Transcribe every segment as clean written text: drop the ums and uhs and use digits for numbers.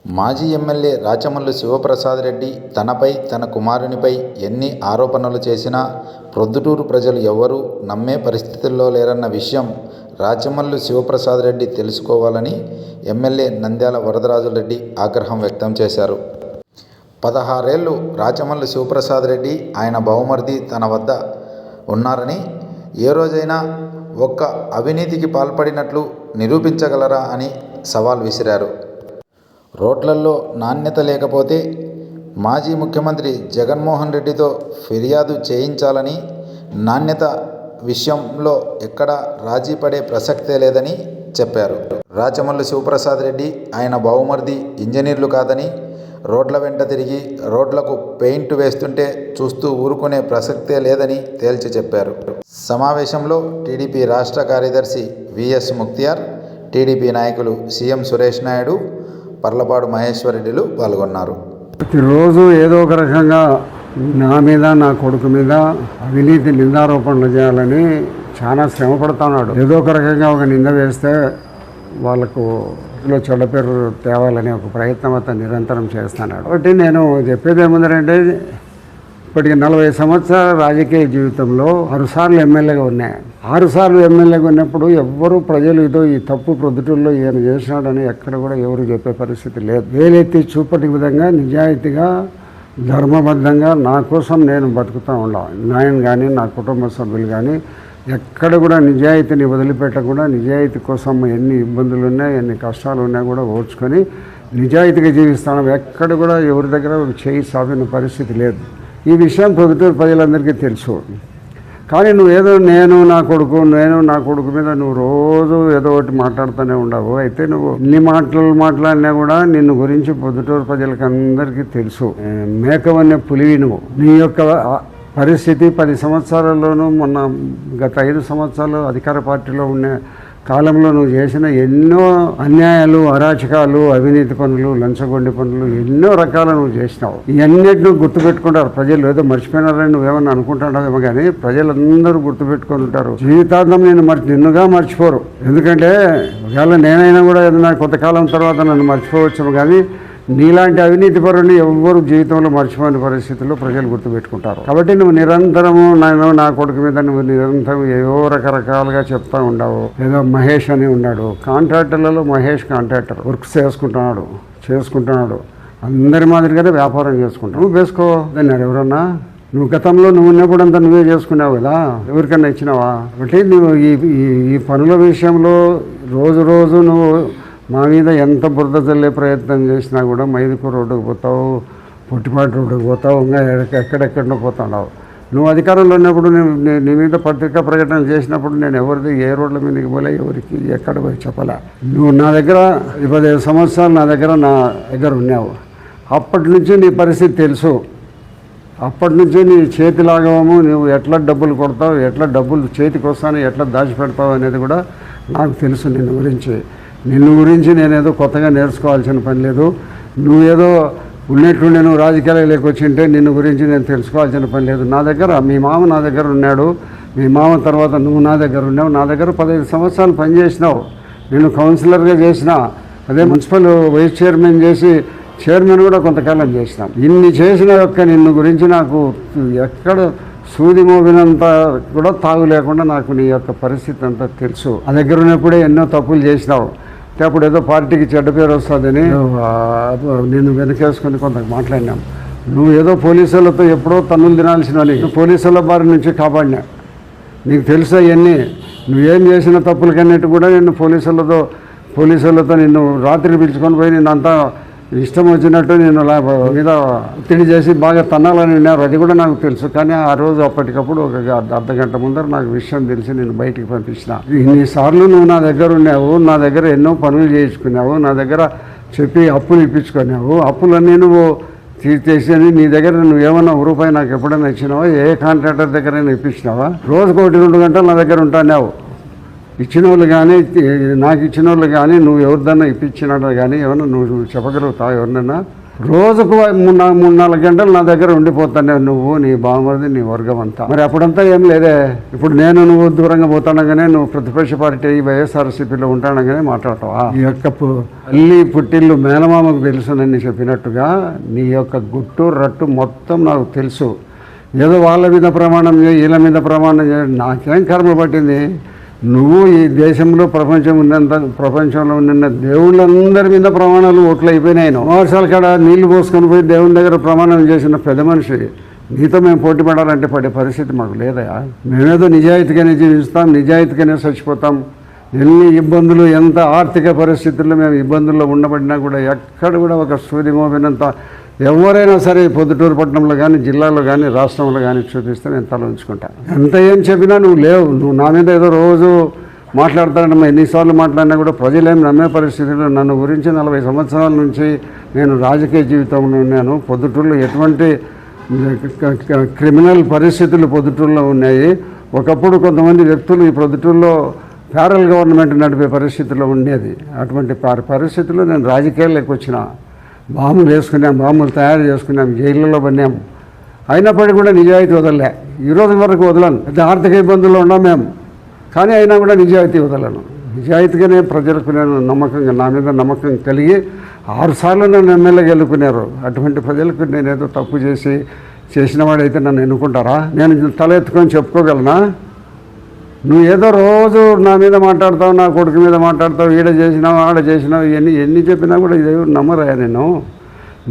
మాజీ ఎమ్మెల్యే రాచమల్లు శివప్రసాద్ రెడ్డి తనపై తన కుమారునిపై ఎన్ని ఆరోపణలు చేసినా ప్రొద్దుటూరు ప్రజలు ఎవ్వరూ నమ్మే పరిస్థితుల్లో లేరన్న విషయం రాచమల్లు శివప్రసాద్ రెడ్డి తెలుసుకోవాలని ఎమ్మెల్యే నంద్యాల వరదరాజులరెడ్డి ఆగ్రహం వ్యక్తం చేశారు. 16 ఏళ్లు రాచమల్లు శివప్రసాద్ రెడ్డి ఆయన బావమరిది తన వద్ద ఉన్నారని, ఏ రోజైనా ఒక్క అవినీతికి పాల్పడినట్లు నిరూపించగలరా అని సవాల్ విసిరారు. రోడ్లల్లో నాణ్యత లేకపోతే మాజీ ముఖ్యమంత్రి జగన్మోహన్ రెడ్డితో ఫిర్యాదు చేయించాలని, నాణ్యత విషయంలో ఎక్కడా రాజీ పడే ప్రసక్తే లేదని చెప్పారు. రాచమల్లు శివప్రసాద్ రెడ్డి ఆయన బావమరిది ఇంజనీర్లు కాదని, రోడ్ల వెంట తిరిగి రోడ్లకు పెయింట్ వేస్తుంటే చూస్తూ ఊరుకునే ప్రసక్తే లేదని తేల్చి చెప్పారు. సమావేశంలో టీడీపీ రాష్ట్ర కార్యదర్శి విఎస్ ముక్తియార్, టీడీపీ నాయకులు సీఎం సురేష్ నాయుడు, పర్లపాడు మహేశ్వరరెడ్డిలు పాల్గొన్నారు. ప్రతిరోజు ఏదో ఒక రకంగా నా మీద నా కొడుకు మీద అవినీతి నిందారోపణలు చేయాలని చాలా శ్రమ పడుతున్నాడు. ఏదో ఒక రకంగా ఒక నింద వేస్తే వాళ్ళకు చెడ్డ పేరు తేవాలనే ఒక ప్రయత్నం అతను నిరంతరం చేస్తున్నాడు. కాబట్టి నేను చెప్పేది ఏముందంటే, ఇప్పటికి 40 సంవత్సరాల రాజకీయ జీవితంలో 6 సార్లు ఎమ్మెల్యేగా ఉన్నాయి. 6 సార్లు ఎమ్మెల్యేగా ఉన్నప్పుడు ఎవ్వరూ ప్రజలు ఇదో ఈ తప్పు ప్రొద్దుటూరులో ఈయన చేసినాడని ఎక్కడ కూడా ఎవరు చెప్పే పరిస్థితి లేదు. వేలెత్తి చూపటి విధంగా నిజాయితీగా ధర్మబద్ధంగా నా కోసం నేను బతుకుతూ ఉండాలి. నేను కానీ నా కుటుంబ సభ్యులు కానీ ఎక్కడ కూడా నిజాయితీని వదిలిపెట్టకుండా, నిజాయితీ కోసం ఎన్ని ఇబ్బందులు ఉన్నాయి, ఎన్ని కష్టాలు ఉన్నా కూడా ఓర్చుకొని నిజాయితీగా జీవిస్తాను. ఎక్కడ కూడా ఎవరి దగ్గర చేయి సాపిన పరిస్థితి లేదు. ఈ విషయం ప్రొద్దుటూరు ప్రజలందరికీ తెలుసు. కానీ నేను నా కొడుకు మీద నువ్వు రోజు ఏదో ఒకటి మాట్లాడుతూనే ఉండవు. అయితే నువ్వు ఎన్ని మాట్లాడినా కూడా నిన్ను గురించి ప్రొద్దుటూరు ప్రజలకి అందరికీ తెలుసు. మేకవన్నే పులివి నువ్వు. నీ యొక్క పరిస్థితి 10 సంవత్సరాల్లోనూ మొన్న గత 5 సంవత్సరాలు అధికార పార్టీలో ఉన్న కాలంలో నువ్వు చేసిన ఎన్నో అన్యాయాలు, అరాచకాలు, అవినీతి పనులు, లంచగొండి పనులు ఎన్నో రకాలు నువ్వు చేసినావు. ఇవన్నిటిని గుర్తుపెట్టుకుంటారు ప్రజలు. ఏదో మర్చిపోయినారని నువ్వేమన్నా అనుకుంటున్నావేమో కానీ ప్రజలందరూ గుర్తుపెట్టుకొని ఉంటారు. జీవితాంతం నిన్నుగా మర్చిపోరు. ఎందుకంటే ఒకవేళ నేనైనా కూడా ఏదైనా కొంతకాలం తర్వాత నన్ను మర్చిపోవచ్చేమో కానీ నీలాంటి అవినీతి పరుని ఎవ్వరు జీవితంలో మర్చిపోని పరిస్థితుల్లో ప్రజలు గుర్తుపెట్టుకుంటారు. కాబట్టి నువ్వు నిరంతరము నా కొడుకు మీద నువ్వు నిరంతరం ఏవో రకరకాలుగా చెప్తా ఉండవు. ఏదో మహేష్ అని ఉన్నాడు, కాంట్రాక్టర్లలో మహేష్ కాంట్రాక్టర్ వర్క్స్ చేసుకుంటున్నాడు. అందరి మాదిరిగానే వ్యాపారం చేసుకుంటావు. నువ్వు వేసుకో దాన్ని ఎవరన్నా. నువ్వు గతంలో నువ్వు ఉన్నప్పుడు అంతా నువ్వే చేసుకున్నావు కదా, ఎవరికన్నా ఇచ్చినావా? కాబట్టి నువ్వు ఈ పనుల విషయంలో రోజు నువ్వు మా మీద ఎంత బురద చల్లే ప్రయత్నం చేసినా కూడా మైదుకూరు రోడ్డుకు పోతావు, పొట్టిపాటి రోడ్డుకు పోతావు, ఇంకా ఎక్కడెక్కడో పోతున్నావు. నువ్వు అధికారంలో ఉన్నప్పుడు నీ మీద పత్రికా ప్రకటన చేసినప్పుడు నేను ఎవరిది ఏ రోడ్ల మీదకి పోలే, ఎవరికి ఎక్కడ పోయి చెప్పలే. నువ్వు నా దగ్గర 25 సంవత్సరాలు నా దగ్గర ఉన్నావు. అప్పటి నుంచి నీ పరిస్థితి తెలుసు. అప్పటి నుంచి నీ చేతి లాగవము, నువ్వు ఎట్లా డబ్బులు కొడతావు, ఎట్లా డబ్బులు చేతికి వస్తాను, ఎట్లా దాచిపెడతావు అనేది కూడా నాకు తెలుసు. నిన్ను గురించి నేనేదో కొత్తగా నేర్చుకోవాల్సిన పని లేదు. నువ్వేదో ఉన్నట్టుండే నువ్వు రాజకీయాలకు వచ్చింటే నిన్ను గురించి నేను తెలుసుకోవాల్సిన పని లేదు. మీ మామ నా దగ్గర ఉన్నాడు. మీ మామ తర్వాత నువ్వు నా దగ్గర ఉన్నావు. నా దగ్గర 15 సంవత్సరాలు పనిచేసినావు. నేను కౌన్సిలర్గా చేసిన, అదే మున్సిపల్ వైస్ చైర్మన్ చేసి చైర్మన్ కూడా కొంతకాలం చేసినాం. ఇన్ని చేసిన నిన్ను గురించి నాకు ఎక్కడ సూది మోగినంత కూడా తాగు లేకుండా నాకు నీ యొక్క పరిస్థితి అంతా తెలుసు. ఆ దగ్గర ఉన్నప్పుడే ఎన్నో తప్పులు చేసినావు. అప్పుడు ఏదో పార్టీకి చెడ్డ పేరు వస్తుందని నేను వెనకేసుకొని కొంత మాట్లాడినాం. నువ్వు ఏదో పోలీసులతో ఎప్పుడో తన్నులు తినాల్సినవని పోలీసుల బారి నుంచి కాపాడినా. నీకు తెలుసా ఇవన్నీ? నువ్వేం చేసిన తప్పులకన్నిటి కూడా నేను పోలీసులతో నిన్ను రాత్రి పిలుచుకొని పోయి నిన్నంతా ఇష్టం వచ్చినట్టు నేను మీద ఒత్తిడి చేసి బాగా తన్నాలని ఉన్నారు. అది కూడా నాకు తెలుసు. కానీ ఆ రోజు అప్పటికప్పుడు ఒక అర్ధగంట ముందర నాకు విషయం తెలిసి నేను బయటికి పంపించిన. ఇన్నిసార్లు నువ్వు నా దగ్గర ఉన్నావు, నా దగ్గర ఎన్నో పనులు చేయించుకున్నావు, నా దగ్గర చెప్పి అప్పులు ఇప్పించుకున్నావు. అప్పులన్నీ నువ్వు తీసేసి నీ దగ్గర నువ్వేమన్నా రూపాయి నాకు ఎప్పుడైనా ఇచ్చినావా? ఏ కాంట్రాక్టర్ దగ్గరైనా ఇప్పించినావా? రోజుకు 1-2 గంటలు నా దగ్గర ఉంటాన్నావు. ఇచ్చిన వాళ్ళు కానీ, నాకు ఇచ్చిన వాళ్ళు కానీ, నువ్వు ఎవరిదన్నా ఇప్పించినాడు కానీ ఏమన్నా నువ్వు చెప్పగలుగుతావు? ఎవరినైనా రోజుకు 3-4 గంటలు నా దగ్గర ఉండిపోతాను నువ్వు, నీ బావమరిది, నీ వర్గం అంతా. మరి అప్పుడంతా ఏం లేదే. ఇప్పుడు నువ్వు దూరంగా పోతానగానే, నువ్వు ప్రతిపక్ష పార్టీ వైఎస్ఆర్సీపీలో ఉంటానగానే మాట్లాడతావా? ఈ యొక్క అల్లి పుట్టిల్లు మేనమామకు తెలుసునని చెప్పినట్టుగా నీ యొక్క గుట్టు రట్టు మొత్తం నాకు తెలుసు. ఏదో వాళ్ళ మీద ప్రమాణం చేయి, వీళ్ళ మీద ప్రమాణం చేయి, నాకేం కర్మ పట్టింది? నువ్వు ఈ దేశంలో ప్రపంచంలో ఉన్న దేవుళ్ళందరి మీద ప్రమాణాలు ఓట్లు అయిపోయినాయి. వర్షాల కాడ నీళ్లు పోసుకొని పోయి దేవుని దగ్గర ప్రమాణం చేసిన పెద్ద మనిషి నీతో మేము పోటీ పడాలంటే పడే పరిస్థితి మాకు లేదా? మేమేదో నిజాయితీగానే జీవిస్తాం, నిజాయితీగానే చచ్చిపోతాం. ఎన్ని ఇబ్బందులు, ఎంత ఆర్థిక పరిస్థితుల్లో మేము ఇబ్బందుల్లో ఉండబడినా కూడా ఎక్కడ కూడా ఒక సూది మోపినంత ఎవరైనా సరే పొద్దుటూరు పట్టణంలో కానీ, జిల్లాలో కానీ, రాష్ట్రంలో కానీ చూపిస్తే నేను తల ఉంచుకుంటాను. ఎంత ఏం చెప్పినా నువ్వు లేవు. నువ్వు నా మీద ఏదో రోజు మాట్లాడతానమ్మా, ఎన్నిసార్లు మాట్లాడినా కూడా ప్రజలేం నమ్మే పరిస్థితుల్లో నన్ను గురించి 40 సంవత్సరాల నుంచి నేను రాజకీయ జీవితంలో ఉన్నాను. పొద్దుటూరులో ఎటువంటి క్రిమినల్ పరిస్థితులు పొద్దుటూరులో ఉన్నాయి. ఒకప్పుడు కొంతమంది వ్యక్తులు ఈ పొద్దుటూరులో ఫెడరల్ గవర్నమెంట్ నడిపే పరిస్థితుల్లో ఉండేది. అటువంటి పరిస్థితుల్లో నేను రాజకీయాల్లోకి వచ్చిన. బాంబులు వేసుకున్నాం, బాంబులు తయారు చేసుకున్నాం, జైళ్ళలో పడినాం. అయినప్పటికీ కూడా నిజాయితీ వదలలే. ఈరోజు వరకు వదలను. అయితే ఆర్థిక ఇబ్బందుల్లో ఉన్నాం మేము, కానీ అయినా కూడా నిజాయితీ వదలను. నిజాయితీగానే ప్రజలకు నేను నమ్మకంగా, నా మీద నమ్మకం కలిగి 6 సార్లు నన్ను ఎమ్మెల్యేగా ఎన్నుకున్నారు. అటువంటి ప్రజలకు నేనేదో తప్పు చేసిన వాడైతే నన్ను ఎన్నుకుంటారా? నేను తల ఎత్తుకొని చెప్పుకోగలనా? నువ్వు ఏదో రోజు నా మీద మాట్లాడతావు, నా కొడుకు మీద మాట్లాడతావు, ఈడ చేసినావు, ఆడ చేసినావు, ఎన్ని చెప్పినా కూడా ఇది నమ్మరా?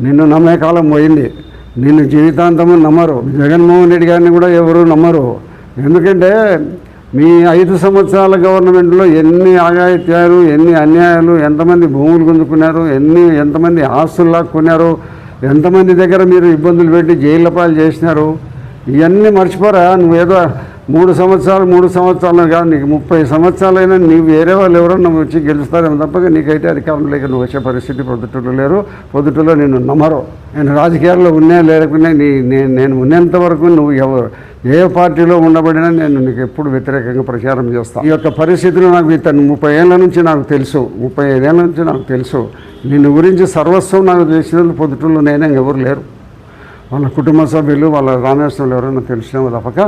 నిన్ను నమ్మే కాలం పోయింది. నిన్ను జీవితాంతము నమ్మరు. జగన్మోహన్ రెడ్డి గారిని కూడా ఎవరు నమ్మరు. ఎందుకంటే మీ 5 సంవత్సరాల గవర్నమెంట్లో ఎన్ని ఆగాయిత్యాలు, ఎన్ని అన్యాయాలు, ఎంతమంది భూములు గుంజుకున్నారు, ఎంతమంది ఆస్తులు లాక్కున్నారు, ఎంతమంది దగ్గర మీరు ఇబ్బందులు పెట్టి జైళ్ళ పాలు చేసినారు. ఇవన్నీ మర్చిపోరా? నువ్వేదో 3 సంవత్సరాలు కాదు, నీకు 30 సంవత్సరాలైనా నీవు వేరే వాళ్ళు ఎవరన్నా వచ్చి గెలుస్తారేమో తప్పక నీకైతే అధికారం లేక నువ్వు వచ్చే పరిస్థితి పొద్దుటూరులో లేరు. పొద్దుటూరులో నేను నమ్మరు. నేను రాజకీయాల్లో లేకున్నా నేను ఉన్నంత వరకు నువ్వు ఏ పార్టీలో ఉండబడినా నేను నీకు ఎప్పుడు వ్యతిరేకంగా ప్రచారం చేస్తాను. ఈ యొక్క పరిస్థితులు నాకు 30 ఏళ్ళ నుంచి నాకు తెలుసు, 35 ఏళ్ళ నుంచి నాకు తెలుసు. నిన్ను గురించి సర్వస్వం నాకు తెలిసిన పొద్దుటూరులో నేనే ఎవరు లేరు. వాళ్ళ కుటుంబ సభ్యులు, వాళ్ళ రామేశ్వరులు ఎవరైనా తెలిసినామో తప్పక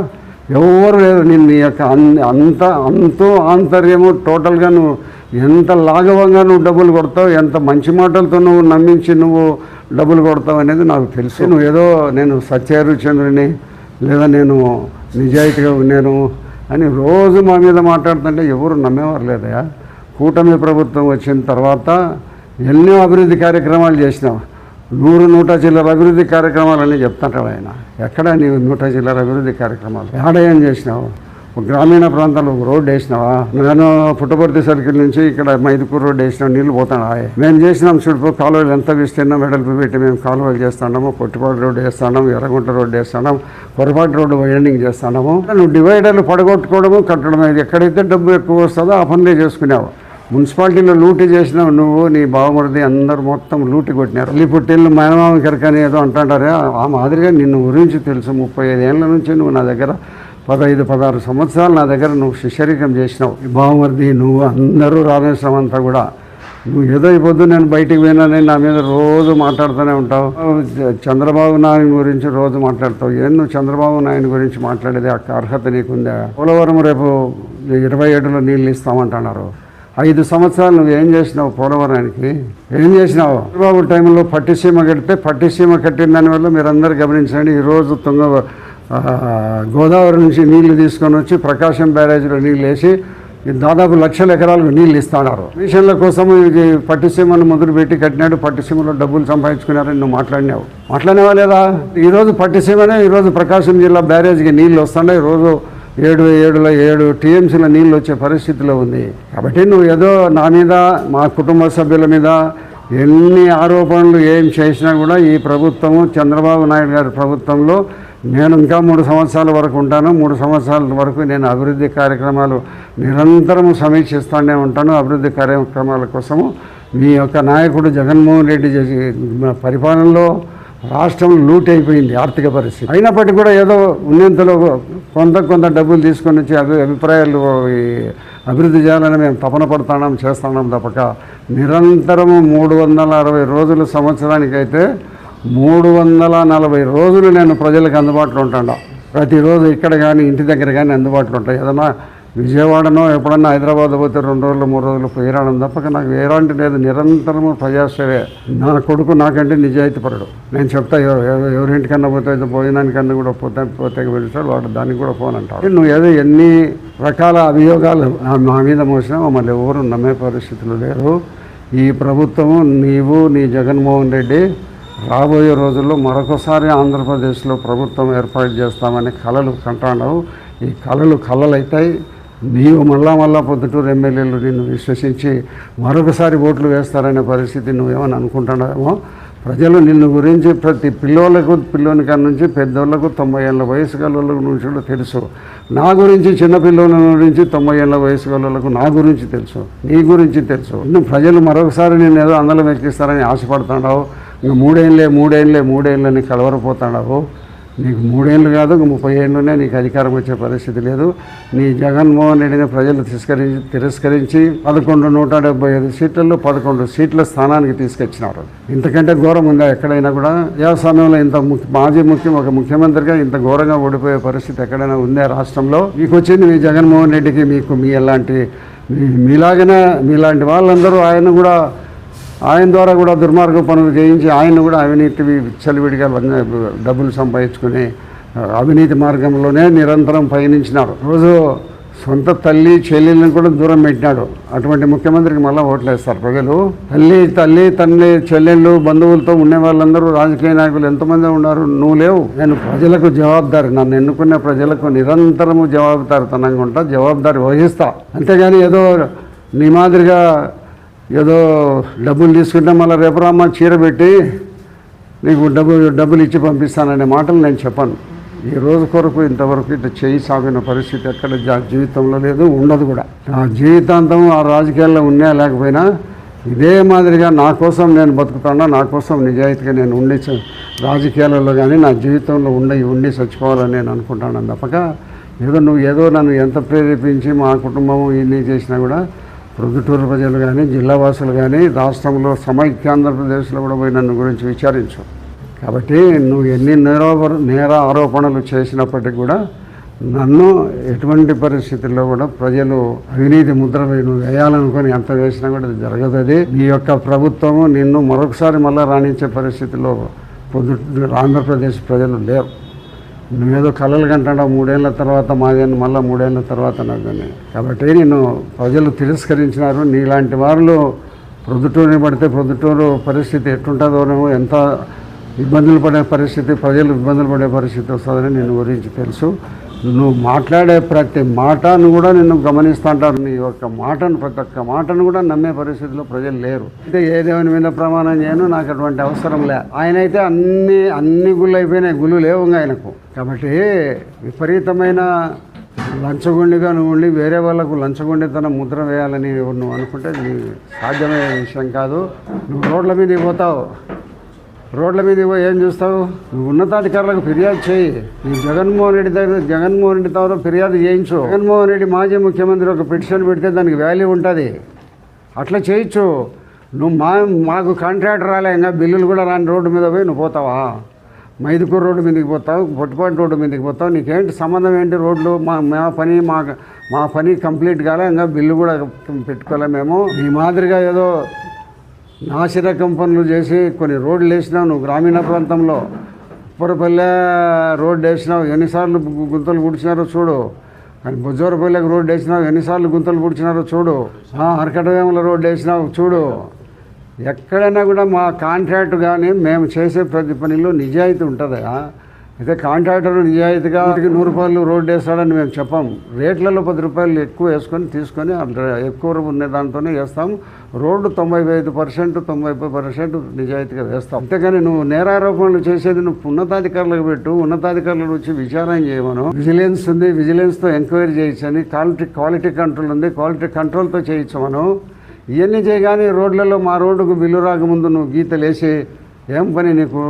ఎవరు లేరు. నేను నీ యొక్క అంతో ఆంతర్యము టోటల్గా నువ్వు ఎంత లాఘవంగా నువ్వు డబ్బులు కొడతావు, ఎంత మంచి మాటలతో నువ్వు నమ్మించి నువ్వు డబ్బులు కొడతావు అనేది నాకు తెలుసు. నువ్వు ఏదో నేను సత్యహరిశ్చంద్రుని లేదా నేను నిజాయితీగా ఉన్నాను అని రోజు మా మీద మాట్లాడుతుంటే ఎవరు నమ్మేవారు లేదా? కూటమి ప్రభుత్వం వచ్చిన తర్వాత ఎన్నో అభివృద్ధి కార్యక్రమాలు చేసినావు. 100 చిల్లర అభివృద్ధి కార్యక్రమాలని చెప్తుంటాడు ఆయన. ఎక్కడ నీవు 100 చిల్లర అభివృద్ధి కార్యక్రమాలు ఎక్కడ ఏం చేసినావు? గ్రామీణ ప్రాంతాల్లో ఒక రోడ్డు వేసినావా? నేను పుట్టపర్తి సర్కిల్ నుంచి ఇక్కడ మైదుకూరు రోడ్డు వేసినాం, నీళ్ళు పోతాడా? మేము చేసినాం చూడు, కాలువలు ఎంత విస్తీర్ణం వెడల్పు పెట్టి మేము కాలువలు చేస్తున్నాము. పొట్టిపాటి రోడ్డు వేస్తున్నాము, ఎర్రగుంట రోడ్డు వేస్తున్నాం, పొరపాటు రోడ్డు వైండింగ్ చేస్తున్నాము. నువ్వు డివైడర్లు పడగొట్టుకోవడము, కట్టడం, ఎక్కడైతే డబ్బు ఎక్కువ వస్తుందో ఆ పనులే చేసుకున్నావు. మున్సిపాలిటీలో లూటీ చేసినావు నువ్వు, నీ బావమరిది, అందరూ మొత్తం లూటీ కొట్టినారు. అల్లి పుట్టిల్లు మేనమామ కెరకని ఏదో అంటారే, ఆ మాదిరిగా నిన్ను గురించి తెలుసు. 35 ఏళ్ళ నుంచి నువ్వు నా దగ్గర 15-16 సంవత్సరాలు నా దగ్గర నువ్వు శిష్యరికం చేసినావు. ఈ బావమరిది నువ్వు అందరూ రామేశ్వరం అంతా కూడా నువ్వు ఏదో అయిపోద్దు నేను బయటికి పోయినానని నా మీద రోజు మాట్లాడుతూనే ఉంటావు. చంద్రబాబు నాయుడు గురించి రోజు మాట్లాడతావు. ఏం నువ్వు చంద్రబాబు నాయుడు గురించి మాట్లాడేది అర్హత నీకుందా? పోలవరం రేపు 27లో నీళ్ళు ఇస్తామంటున్నారు. 5 సంవత్సరాలు నువ్వు ఏం చేసినావు? పోలవరానికి ఏం చేసినావు? చంద్రబాబు టైంలో పట్టిసీమ కడితే పట్టిసీమ కట్టిన దానివల్ల మీరందరూ గమనించండి. ఈరోజు గోదావరి నుంచి నీళ్లు తీసుకొని వచ్చి ప్రకాశం బ్యారేజ్లో నీళ్ళు వేసి దాదాపు 1,00,000 ఎకరాలకు నీళ్ళు ఇస్తున్నారు. మిషన్ల కోసం ఇది పట్టిసీమను మొదలుపెట్టి కట్టినాడు. పట్టిసీమలో డబ్బులు సంపాదించుకున్నారని నువ్వు మాట్లాడినావా లేదా? ఈరోజు పట్టిసీమనే ఈరోజు ప్రకాశం జిల్లా బ్యారేజ్కి నీళ్ళు వస్తున్నాయి. రోజు 7 టీఎంసీల నీళ్ళు వచ్చే పరిస్థితిలో ఉంది. కాబట్టి నువ్వు ఏదో నా మీద, మా కుటుంబ సభ్యుల మీద ఎన్ని ఆరోపణలు ఏం చేసినా కూడా ఈ ప్రభుత్వము, చంద్రబాబు నాయుడు గారి ప్రభుత్వంలో నేను ఇంకా 3 సంవత్సరాల వరకు ఉంటాను. 3 సంవత్సరాల వరకు నేను అభివృద్ధి కార్యక్రమాలు నిరంతరం సమీక్షిస్తూనే ఉంటాను. అభివృద్ధి కార్యక్రమాల కోసము మీ యొక్క నాయకుడు జగన్మోహన్ రెడ్డి పరిపాలనలో రాష్ట్రం లూట్ అయిపోయింది ఆర్థిక పరిస్థితి. అయినప్పటికీ కూడా ఏదో ఉన్నంతలో కొంత డబ్బులు తీసుకొని వచ్చి అభిప్రాయాలు ఈ అభివృద్ధి చేయాలని మేము తపన పడుతున్నాం, చేస్తున్నాం తప్పక నిరంతరము 360 రోజులు సంవత్సరానికైతే 340 రోజులు నేను ప్రజలకు అందుబాటులో ఉంటాను. ప్రతిరోజు ఇక్కడ కానీ ఇంటి దగ్గర కానీ అందుబాటులో ఉంటాయి. ఏదన్నా విజయవాడనో ఎప్పుడన్నా హైదరాబాద్ పోతే 2 రోజులు 3 రోజులు పోయిరావడం తప్పక నాకు వేరేంటి లేదు. నిరంతరము ప్రజాసేవే. నా కొడుకు నాకంటే నిజాయితీపరుడు. నేను చెప్తా ఎవరింటికన్నా పోతే భోజనానికన్నా కూడా పోతే వెళ్తాడు వాడు, దానికి కూడా ఫోన్ అంటాడు. నువ్వు ఏదో ఎన్ని రకాల అభియోగాలు మా మీద మోసినా మమ్మల్ని ఎవరు నమ్మే పరిస్థితులు లేరు. ఈ ప్రభుత్వము నీవు నీ జగన్మోహన్ రెడ్డి రాబోయే రోజుల్లో మరొకసారి ఆంధ్రప్రదేశ్లో ప్రభుత్వం ఏర్పాటు చేస్తామని కలలు కంటాడావు. ఈ కలలు అవుతాయి. నీవు మళ్ళా పొద్దుటూరు ఎమ్మెల్యేలు నిన్ను విశ్వసించి మరొకసారి ఓట్లు వేస్తారనే పరిస్థితి నువ్వేమని అనుకుంటున్నావేమో. ప్రజలు నిన్ను గురించి ప్రతి పిల్లోని కాడ నుంచి పెద్దోళ్ళకు 90 ఏళ్ళ వయసు గల నుంచి తెలుసు. నా గురించి చిన్నపిల్లల గురించి 90 ఏళ్ళ వయసు గలకు నా గురించి తెలుసు, నీ గురించి తెలుసు. నువ్వు ప్రజలు మరొకసారి నేను ఏదో అందలం ఎక్కిస్తారని ఆశపడుతున్నావు. ఇంకా మూడేళ్ళని కలవరపోతున్నావు. నీకు 3 ఏళ్ళు కాదు 30 ఏళ్ళనే నీకు అధికారం వచ్చే పరిస్థితి లేదు. నీ జగన్మోహన్ రెడ్డిని ప్రజలు తిరస్కరించి 175 సీట్లలో 11 సీట్ల స్థానానికి తీసుకొచ్చినారు. ఇంతకంటే ఘోరం ఉందా ఎక్కడైనా కూడా? ఏ సమయంలో ఇంత ఒక ముఖ్యమంత్రిగా ఇంత ఘోరంగా ఓడిపోయే పరిస్థితి ఎక్కడైనా ఉందే రాష్ట్రంలో? మీకు వచ్చింది మీ జగన్మోహన్ రెడ్డికి. మీలాంటి వాళ్ళందరూ ఆయన ద్వారా కూడా దుర్మార్గ పనులు చేయించి ఆయన కూడా అవినీతి చలివిడిగా డబ్బులు సంపాదించుకుని అవినీతి మార్గంలోనే నిరంతరం పయనించినాడు. రోజు సొంత తల్లి చెల్లెళ్ళని కూడా దూరం పెట్టినాడు. అటువంటి ముఖ్యమంత్రికి మళ్ళీ ఓట్లేస్తారు ప్రజలు. తల్లి చెల్లెళ్ళు బంధువులతో ఉండే వాళ్ళందరూ రాజకీయ నాయకులు ఎంతమంది ఉన్నారు, నువ్వు లేవు. నేను ప్రజలకు జవాబుదారి, నన్ను ఎన్నుకునే ప్రజలకు నిరంతరము జవాబుదారితనంగా ఉంటా, జవాబుదారి వహిస్తా. అంతేగాని ఏదో నీ మాదిరిగా ఏదో డబ్బులు తీసుకుంటే మళ్ళీ రేపు రామ్మ చీర పెట్టి నీకు డబ్బులు ఇచ్చి పంపిస్తాననే మాటలు నేను చెప్పను. ఈ రోజు కొరకు ఇంతవరకు ఇట్లా చేయి సాగిన పరిస్థితి ఎక్కడ జీవితంలో లేదు, ఉండదు కూడా. నా జీవితాంతం ఆ రాజకీయాల్లో ఉన్నా లేకపోయినా ఇదే మాదిరిగా నా కోసం నేను బతుకుతాను, నా కోసం నిజాయితీగా నేను ఉండి రాజకీయాలలో కానీ నా జీవితంలో ఉండి చచ్చిపోవాలని నేను అనుకుంటాను తప్పక నువ్వు నన్ను ఎంత ప్రేరేపించి మా కుటుంబము ఇన్ని చేసినా కూడా ప్రొద్దుటూరు ప్రజలు కానీ జిల్లా వాసులు కానీ రాష్ట్రంలో సమైక్యాంధ్రప్రదేశ్లో కూడా పోయి నన్ను గురించి విచారించు. కాబట్టి నువ్వు ఎన్ని నేర ఆరోపణలు చేసినప్పటికీ కూడా నన్ను ఎటువంటి పరిస్థితుల్లో కూడా ప్రజలు అవినీతి ముద్రపై నువ్వు వేయాలనుకొని ఎంత వేసినా కూడా జరగదు. అది నీ యొక్క ప్రభుత్వము నిన్ను మరొకసారి మళ్ళీ రాణించే పరిస్థితిలో ఆంధ్రప్రదేశ్ ప్రజలు లేరు. నువ్వేదో కలలు కంటాడా 3 ఏళ్ళ తర్వాత మాదేని మళ్ళీ 3 ఏళ్ళ తర్వాత నాదని. కాబట్టి నేను ప్రజలు తిరస్కరించినారు. నీలాంటి వాళ్ళు ప్రొద్దుటూరుని పడితే ప్రొద్దుటూరు పరిస్థితి ఎట్టుంటుందోనేమో, ఎంత ఇబ్బందులు పడే పరిస్థితి, ప్రజలు ఇబ్బందులు పడే పరిస్థితి వస్తుందని నేను గురించి తెలుసు. నువ్వు మాట్లాడే ప్రతి మాటను కూడా నిన్ను గమనిస్తూ అంటారు. నీ యొక్క ప్రతి ఒక్క మాటను కూడా నమ్మే పరిస్థితిలో ప్రజలు లేరు. అయితే ఏ దేవుని మీద ప్రమాణం చేయను, నాకు అటువంటి అవసరం లే. ఆయన అయితే అన్ని గుళ్ళు అయిపోయినాయి, గుళ్ళు లేవు ఆయనకు. కాబట్టి విపరీతమైన లంచగొండిగా నువ్వు ఉండి వేరే వాళ్ళకు లంచగొండితనం ముద్ర వేయాలని నువ్వు అనుకుంటే సాధ్యమయ్యే విషయం కాదు. నువ్వు రోడ్ల మీదకి పోతావు, రోడ్ల మీద ఏం చూస్తావు? నువ్వు ఉన్నతాధికారులకు ఫిర్యాదు చేయి. నీ జగన్మోహన్ రెడ్డి ద్వారా ఫిర్యాదు చేయించు. జగన్మోహన్ రెడ్డి మాజీ ముఖ్యమంత్రి ఒక పిటిషన్ పెడితే దానికి వాల్యూ ఉంటుంది. అట్లా చేయొచ్చు. నువ్వు మాకు కాంట్రాక్ట్ రాలే, ఇంకా బిల్లులు కూడా రాని రోడ్డు మీద పోయి నువ్వు పోతావా? మైదుకూరు రోడ్డు మీదకి పోతావు, పొట్టిపాటి రోడ్డు మీదకి పోతావు. నీకేంటి సంబంధం ఏంటి? రోడ్లు మా పని కంప్లీట్ కాలే, ఇంకా బిల్లు కూడా పెట్టుకోలే మేము. ఈ మాదిరిగా ఏదో నాసిరకం పనులు చేసి కొన్ని రోడ్లు వేసినావు. నువ్వు గ్రామీణ ప్రాంతంలో ఉప్పరపల్లె రోడ్డు వేసినావు, ఎన్నిసార్లు గుంతలు పూడ్చినారో చూడు. కానీ బుజ్జోరపల్లెకి రోడ్డు వేసినావు, ఎన్నిసార్లు గుంతలు పూడ్చినారో చూడు. అరకటవేముల రోడ్డు వేసినావు చూడు. ఎక్కడైనా కూడా మా కాంట్రాక్ట్ కానీ మేము చేసే ప్రతి పనిలో నిజాయితీ ఉంటుందా? అయితే కాంట్రాక్టర్ నిజాయితీగా 100 రూపాయలు రోడ్డు వేస్తాడని మేము చెప్పాం. రేట్లలో 10 రూపాయలు ఎక్కువ వేసుకొని తీసుకొని ఎక్కువ ఉన్న దాంతోనే వేస్తాం. రోడ్డు 95%, 90% నిజాయితీగా వేస్తాం. అంతేగాని నువ్వు నేరారోపణలు చేసేది నువ్వు ఉన్నతాధికారులకు పెట్టు, ఉన్నతాధికారుల వచ్చి విచారణ చేయమను. విజిలెన్స్ ఉంది, విజిలెన్స్తో ఎంక్వైరీ చేయొచ్చని. క్వాలిటీ కంట్రోల్ ఉంది, క్వాలిటీ కంట్రోల్తో చేయించమను. ఇవన్నీ చేయగానే రోడ్లలో మా రోడ్డుకు బిల్లు రాకముందు నువ్వు గీతలేసి ఏం పని నీకు?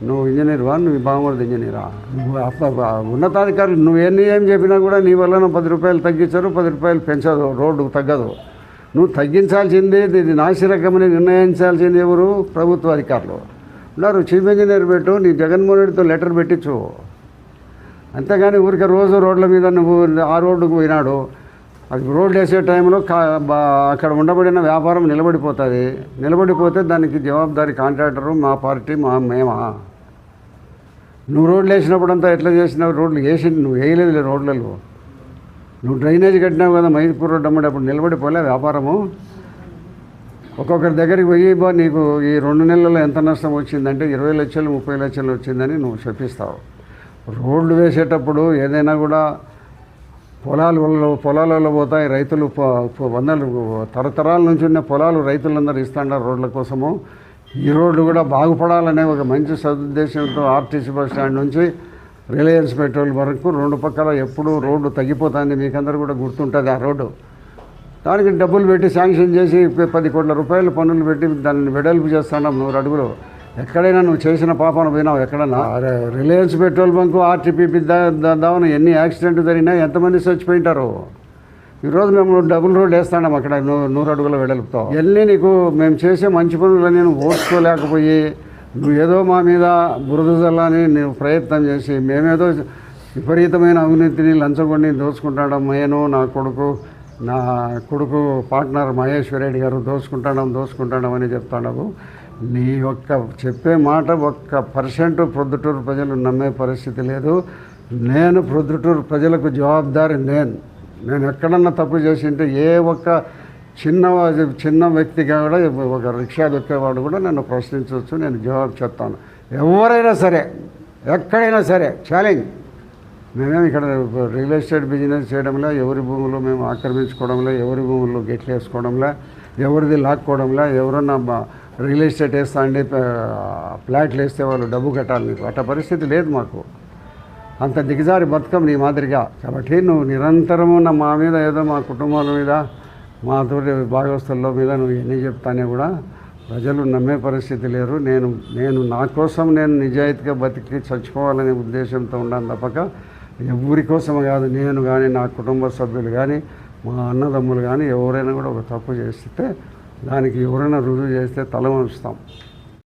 నువ్వు ఇంజనీర్వా, నువ్వు బాగుమరిది ఇంజనీరా, నువ్వు ఉన్నతాధికారులు నువ్వు ఏం చెప్పినా కూడా నీ వల్ల 10 రూపాయలు తగ్గించరు, 10 రూపాయలు పెంచదు, రోడ్డు తగ్గదు. నువ్వు తగ్గించాల్సిందే, ఇది నాసిరకమని నిర్ణయించాల్సింది ఎవరు? ప్రభుత్వ అధికారులు ఉన్నారు. చీఫ్ ఇంజనీర్ పెట్టు, నీ జగన్మోహన్ రెడ్డితో లెటర్ పెట్టించు. అంతేగాని ఊరికే రోజు రోడ్ల మీద నువ్వు ఆ రోడ్డుకు పోయినాడు, అది రోడ్లు వేసే టైంలో అక్కడ ఉండబడిన వ్యాపారం నిలబడిపోతుంది. నిలబడిపోతే దానికి జవాబుదారీ కాంట్రాక్టరు మా పార్టీ మేమా? నువ్వు రోడ్లు వేసినప్పుడంతా ఎట్లా చేసినావు? రోడ్లు నువ్వు వేయలేదు రోడ్లలో. నువ్వు డ్రైనేజ్ కట్టినావు కదా మైదుపూర్ రోడ్డు అమ్మడి, అప్పుడు నిలబడిపోలే వ్యాపారము. ఒక్కొక్కరి దగ్గరికి పోయి నీకు ఈ 2 నెలల్లో ఎంత నష్టం వచ్చిందంటే 20 లక్షలు 30 లక్షలు వచ్చిందని నువ్వు చెప్పిస్తావు. రోడ్లు వేసేటప్పుడు ఏదైనా కూడా పొలాలలో పోతాయి రైతులు, వందలు తరతరాల నుంచి ఉన్న పొలాలు రైతులందరూ ఇస్తాండారు రోడ్ల కోసము. ఈ రోడ్డు కూడా బాగుపడాలనే ఒక మంచి సదుద్దేశంతో ఆర్టీసీ బస్ స్టాండ్ నుంచి రిలయన్స్ పెట్రోల్ వరకు 2 పక్కల ఎప్పుడూ రోడ్డు తగ్గిపోతుంది. మీకందరూ కూడా గుర్తుంటుంది ఆ రోడ్డు. దానికి డబ్బులు పెట్టి శాంక్షన్ చేసి 10 కోట్ల రూపాయలు పన్నులు పెట్టి దాన్ని వెడల్పు చేస్తున్నాం 100 అడుగులు. ఎక్కడైనా నువ్వు చేసిన పాపన పోయినావు ఎక్కడన్నా? రిలయన్స్ పెట్రోల్ బంకు ఆర్టీపీ దావన ఎన్ని యాక్సిడెంట్ జరిగినా ఎంతమంది చచ్చిపోయింటారు. ఈరోజు మేము డబుల్ రోడ్ వేస్తాం అక్కడ 100 అడుగుల వెడల్పుతో. ఎన్ని నీకు మేము చేసే మంచి పనులని నువ్వు ఓర్చుకోలేకపోయి నువ్వు ఏదో మా మీద బురద జల్లని నువ్వు ప్రయత్నం చేసి మేమేదో విపరీతమైన అవినీతిని లంచగొండి దోచుకుంటాడం, నేను నా కొడుకు పార్ట్నర్ మహేశ్వర్ రెడ్డి గారు దోచుకుంటాడం అని చెప్తాడు. నీ యొక్క చెప్పే మాట 1% ప్రొద్దుటూరు ప్రజలు నమ్మే పరిస్థితి లేదు. నేను ప్రొద్దుటూరు ప్రజలకు జవాబుదారి. నేను ఎక్కడన్నా తప్పు చేసి ఉంటే ఏ ఒక్క చిన్న వ్యక్తిగా కూడా ఒక రిక్షా దొక్కేవాడు కూడా నన్ను ప్రశ్నించవచ్చు, నేను జవాబు చెప్తాను. ఎవరైనా సరే ఎక్కడైనా సరే ఛాలెంజ్. మేమేమి ఇక్కడ రియల్ ఎస్టేట్ బిజినెస్ చేయడంలో, ఎవరి భూములు మేము ఆక్రమించుకోవడంలో, ఎవరి భూముల్లో గెట్లు వేసుకోవడంలో, ఎవరిది లాక్కోవడంలో, ఎవరన్నా రియల్ ఎస్టేట్ వేస్తా అండి ఫ్లాట్లు వేస్తే వాళ్ళు డబ్బు కట్టాలి. మీకు అట్ట పరిస్థితి లేదు మాకు. అంత దిగజారి బతుకం నీ మాదిరిగా. కాబట్టి నువ్వు నిరంతరము మా మీద ఏదో మా కుటుంబాల మీద మాతోటి భాగవస్తుల మీద నువ్వు ఎన్ని చెప్తానే కూడా ప్రజలు నమ్మే పరిస్థితి లేరు. నేను నా కోసం నేను నిజాయితీగా బతికి చచ్చిపోవాలనే ఉద్దేశంతో ఉన్నాను తప్పక ఎవరి కోసం కాదు. నేను కానీ నా కుటుంబ సభ్యులు కానీ మా అన్నదమ్ములు కానీ ఎవరైనా కూడా ఒక తప్పు చేస్తే దానికి ఎవరైనా రుజువు చేస్తే తల వంచుతాం.